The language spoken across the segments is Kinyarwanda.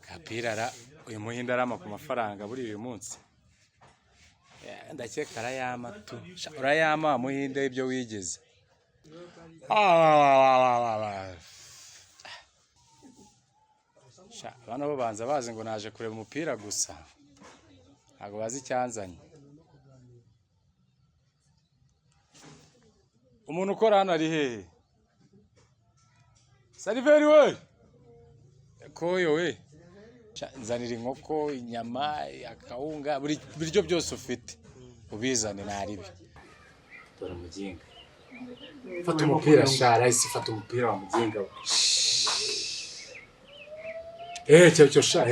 Kapirara uyu muhinda arama ku mafaranga buri uyu munsi. Ndakeka arayama tu. Urayama muhinde ibyo wigeze. Abana bo banza bazi ngo naje kureba umupira gusa. Ntago bazi icyanzanye. Umuntu ukora hano ari hehe? Saliveri we! Koyo we! Nzanira inkoko, inyama, akawunga, buri biryo byose ufite. Ubizane naribi. Dore muginga. Fata umupira shara, isi fata umupira wa muginga. Cyo sha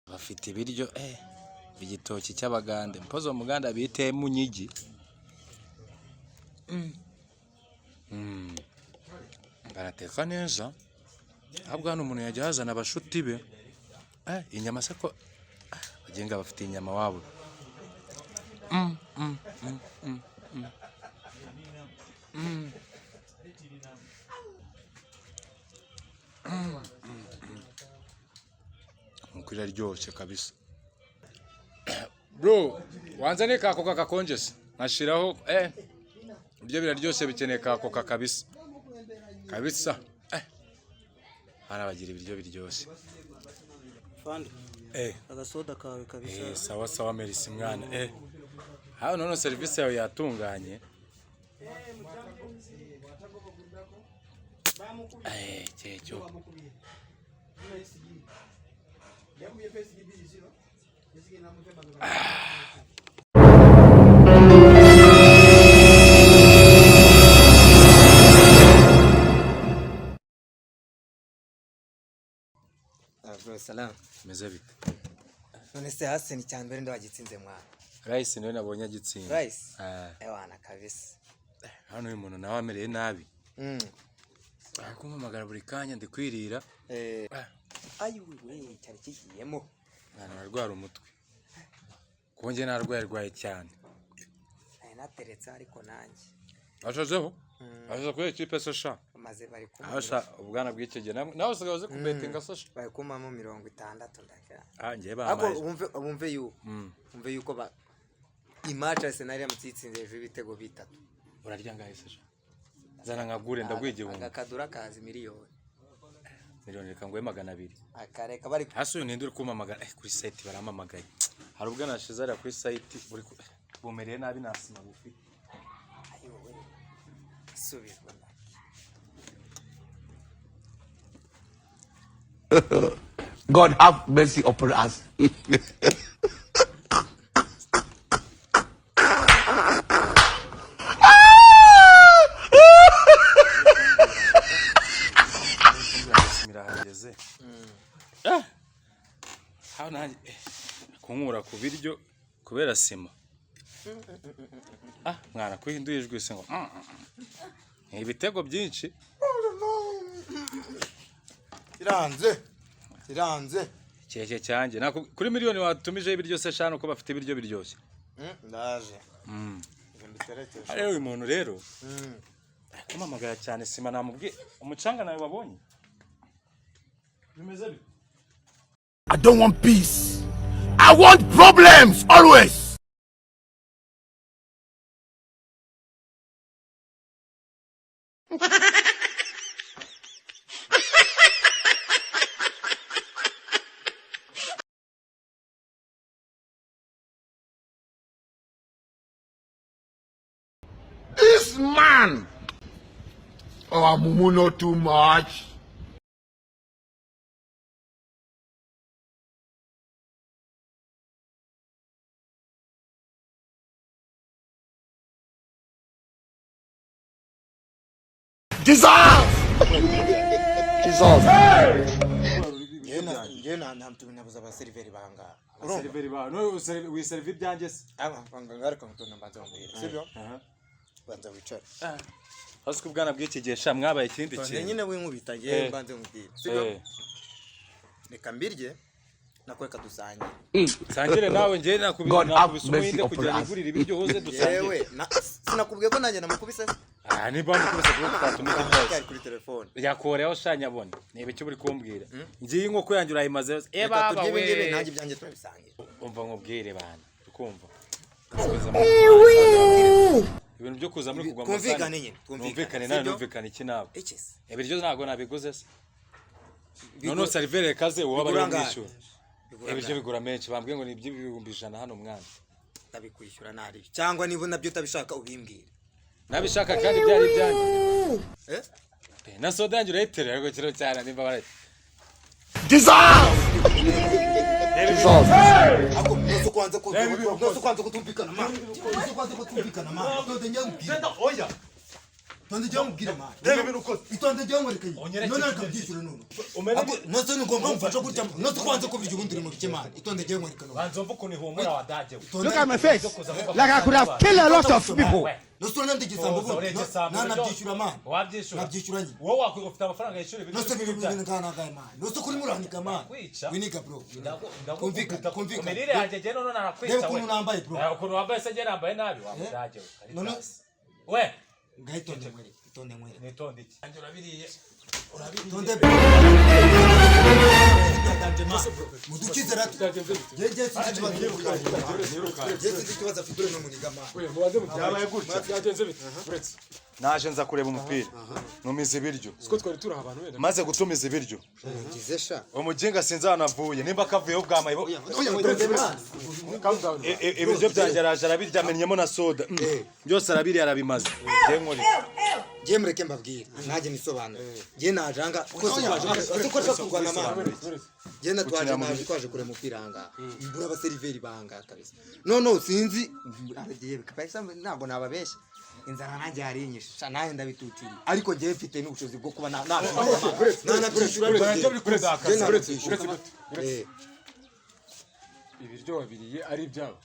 bafite ibiryo igitoki cy'abagande mpozo muganda bite munyigi. Barateka neza ahubwo hano umuntu yajya hazana abashuti be inyama se ko bagenga bafite inyama wabo. Mukira ryoshye kabisa. Bro, wanzane ka koka kakonje se nkashiraho ibyo biraryoshye bikeneye ka koka kabisa. Kabisa. Hana bagira ibiryo biryoshye. Fandi. Agasoda kawe kabisa. Sawa sawa merci mwana. Hawo none service yawe yatunganye. Cyecho. Salam. Meze bite? None se Hassan cyambere ndo wagitsinze mwana. Rice niwe nabonye agitsinda. Rice? Ewana kabisa. Hano uyu muntu nawe amereye nabi. Akumpamagara buri kanya ndikwirira. Ayiwe cyari kigiyemo. Mwana narwara umutwe. Konje narwaye cyane. Nateretse ariko nanjye. Ashozeho? Ashoze kuri ikipe se sha. Maze bari kumwe. Asha ubwana bw'ikige nawe usigaze ku bettinga se sha. Bari kumamo 60 ndakira. Ngiye bamaye. Umve yuko ba imatch Arsenal yamutsitsinze ejo ibitego bitatu. Urarya ngahe se sha. Zana nkagure ndagwigihunga. Agakadura kazi miliyoni. Miliyoni reka ngwe 200. Akareka bari hasuye nindure kumamagara kuri site baramamagaye. Hari ubwo nashize ari kuri site buri bumereye nabi nasima bufite. Ayowe. Subizwa. God have mercy upon us. Kunkura ku biryo kubera sima. Mwana kwihinduye ijwi se ngo ibitego byinshi. Iranze. Cyeke cyanjye kuri miliyoni watumije ibiryo se shano ko bafite ibiryo biryoshye. Ndaje. Ari uyu muntu rero. Kumamagara cyane sima namubwiye umucanga nawe wabonye. Bimeze bite? I don't want peace. I want problems always. This man. Oh, Mumu, not too much. Dissolve! Jesus. Ngewe nta mtu nabuza abaseriveri banga. Seriveri ba no wiservi byanjye se. Ngareka mutona mbanza mbere. Sibyo? Banza wicara. Hasi kubwana bw'iki gihe sha mwabaye ikindi kintu. Nyine winkubita ngewe mbanze mubwire. Sibyo? Reka mbirye nakweka dusange. Sangire nawe ngiye nakubisa umuhinde kugira ngurira ibiryo hoze dusange. Yewe sinakubwiye ko nanjye namukubise. Ni bamwe kubise bwo twatumize byose. Kuri telefone. Yakoreho shanya bone. Nibe cyo buri kumbwira. Ngiye inkoko yanjye urayimaze yose. Baba we. Nanjye byanjye turabisangira. Umva nkubwire bana. Ukumva. Ibintu byo kuza muri kugwa amasani. Kumvikane nyine. Kumvikane nawe numvikane iki nawe. Ikisi. Ibiryo ntago nabiguze se. Nono serivere kaze wowe bari mwishyura. Ibiryo bigura menshi bambwiye ngo ni iby'ibihumbi 100 hano mwana. Ndabikwishyura nari. Cyangwa niba nabyo utabishaka ubimbwire. Nabishaka kandi byari byanjye. Na soda yanjye urayitere ariko kiro cyane nimba bari. Jesus. Ako noso kwanza kutumvikana ma. Noso kwanza kutumvikana ma. Tonde njya mbwira. Oya. Tonde njya mbwira ma. Rebe bintu ko. Itonde njya ngoreka. None akabyishyura none. Ako noso ni ngomba mfasha gutya. Noso kwanza ko biryo ubundi mu bikema. Itonde njya ngoreka. Banzo mvuko ni humura wadaje. Look at my face. Like I could have killed a lot of people. Noso nande gisambo bundi. Na nabyishyura ma. Wabyishyura. Nabyishyura nyi. Wowe wakwifite amafaranga y'ishuri ibiryo. Noso bibiri ngana gaye ma. Noso kuri muranika ma. Winika bro. Kumvika. Umerire haje je none narakwica we. Kuntu nambaye bro. Kuntu wambaye se je nambaye nabi wamudaje. We. Ngaitonde mwere. Itonde mwere. Nitonde iki? Anje urabiriye. Tonde. Mudukize ratu. Jeje sikibaza figure no munigama. Yabaye gutya. Byagenze bite? Uretse. Naje nza kureba umupira. Numize ibiryo. Siko twari turi abantu wenda. Maze gutumiza ibiryo. Ngize sha. Umuginga sinzanavuye. Nimba kavuyeho bwamaye. Ibiryo byanjye araje arabiryamenyemo na soda. Byose arabiri arabimaze. Je nkori. Je mureke mbabwira. Naje nisobanura. Je najanga ko kurwana mama. Je natwaje kure mupiranga. Mbura abaseriveri banga kabisa. No sinzi aragiye kabisa ntabwo nababesha. Inzara nanjye yarinyisha nahe ndabitutiri ariko ngiye mfite n'ubushobozi bwo kuba na byishyura ibiryo wabiriye ari ibyabo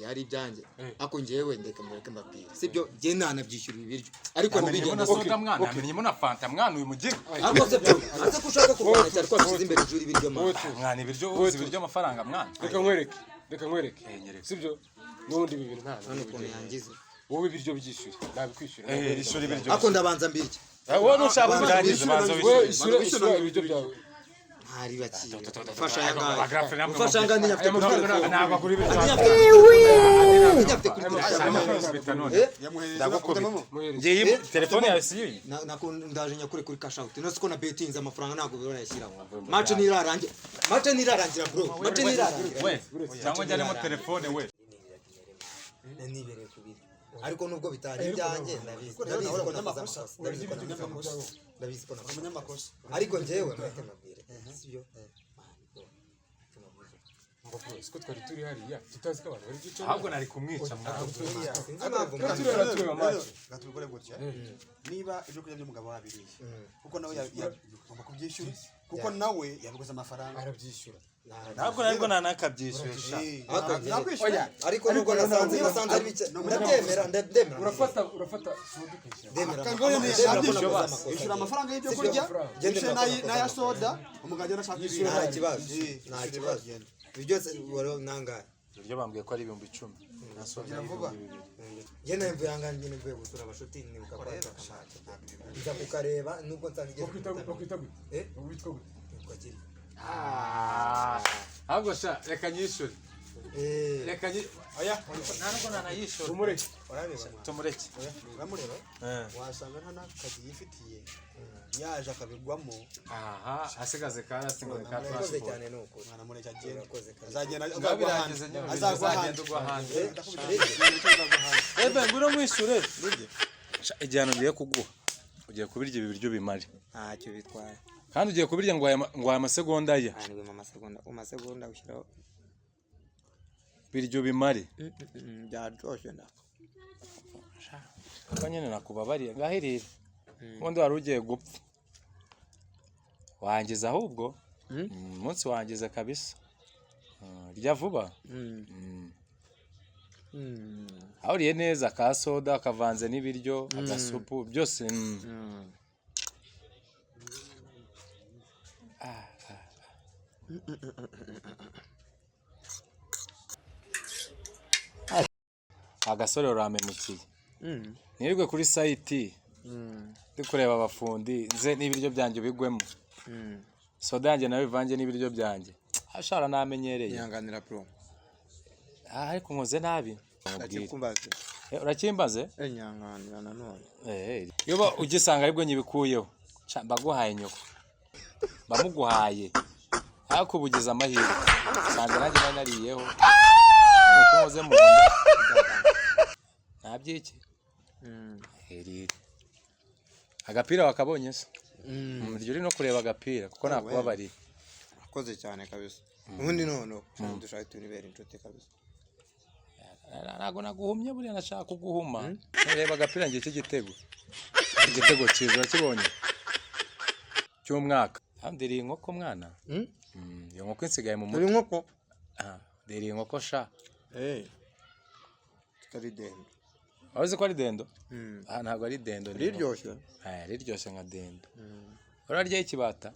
ari ibyanjye ako ngewe ndeka mureke mbabwira sibyo ngiye nanabyishyura ibiryo ariko nabigenda na soda mwana amenyemo na fanta mwana uyu mugiga ariko se byo aze kushaka kurwana cyane ko ashyize imbere ijuru ibiryo mwana ibiryo uzi ibiryo amafaranga mwana reka nkwereke sibyo n'ubundi bibiri nta none ukuntu yangize wowe ibiryo byishyura nabikwishyura ishyura ibiryo ako ndabanza mbirye wowe nushaka kurangiza banza ishyura ibiryo byawe hari bakiye ufasha ngandi nyafite ntabwo kuri ibiryo ngiye telefone yawe siyuye ndaje nyakure kuri cash out no siko na betinze amafaranga ntabwo birona yashyiraho match nirarangira bro match nirarangira we cyangwa njyanemo telefone we nibereye kubiri ariko nubwo bitari ibyanjye ndabizi ko nakoze amakosa ariko njyewe mureke mabwire sibyo siko twari turi hariya tutazi ko abantu bari gice ahubwo nari kumwica gatubikore gutya niba ibyo kurya by'umugabo wabiriye kuko nawe yagomba kubyishyura kuko nawe yabiguze amafaranga arabyishyura ntabwo nabwo nanakabyishyura ariko nubwo nasanze ari bike ndemera urafata ishyura amafaranga y'ibyo kurya ishyura n'aya soda umugabo arashaka ibintu nta kibazo ibyo byose wari nangahe ibyo bambwiye ko ari 10,000 nasogira vuba je nawe mvuyanga nyine mvuye gusura abashuti ni ukakwata kamata nza kukareba nubwo nsangiye bakwita gute ahubwo sha reka nyishyure reka oya ntabwo nanayishyura tumureke uramureba wasanga nta n'akazi yifitiye yaje akabigwamo asigaze karasi ngo kakoze cyane nuko mwana mureke azagenda azagwa hanze ngwino mwishyure igihano ngiye kuguha ugiye kubirya ibi biryo bimari ntacyo bitwaye kandi ugiye kubirya ngo aya amasegonda ye amasegonda ushyiraho biryo bimari byaryoshye ndako ko nyine nakubabariye ngaherere ubundi wari ugiye gupfa wangiza ahubwo umunsi wangiza kabisa. Rya vuba ahuriye neza ka soda kavanze n'ibiryo agasupu byose agasore uramemukiye nirirwe kuri site ndi kureba abafundi nze n'ibiryo byanjye bigwemo soda yanjye nawe bivange n'ibiryo byanjye ashara namenyereye nyanganira bro ariko nkoze nabi ndakikumbaze urakimbaze nyanganira nanone yoba ugisanga aribwo nyibikuyeho baguhaye nyoko bamuguhaye ariko ubugize amahirwe sanga nanjye nari nariyeho uko nkoze mu nda nabyiki agapira wakabonye se iryo uri no kureba agapira kuko nakubabariye akoze cyane kabisa ubundi none dushaka tunibera inshuti kabisa ntago naguhumye buriya nashaka kuguhuma reba agapira ngiye cy'igitego cyiza urakibonye cy'umwaka ndiri inkoko mwana iyo nkoko insigaye mu mutwe inkoko ndiri inkoko sha kari dendo wazi ko ari dendo ntago ari dendo riryoshye riryoshye nka dendo urarya ikibata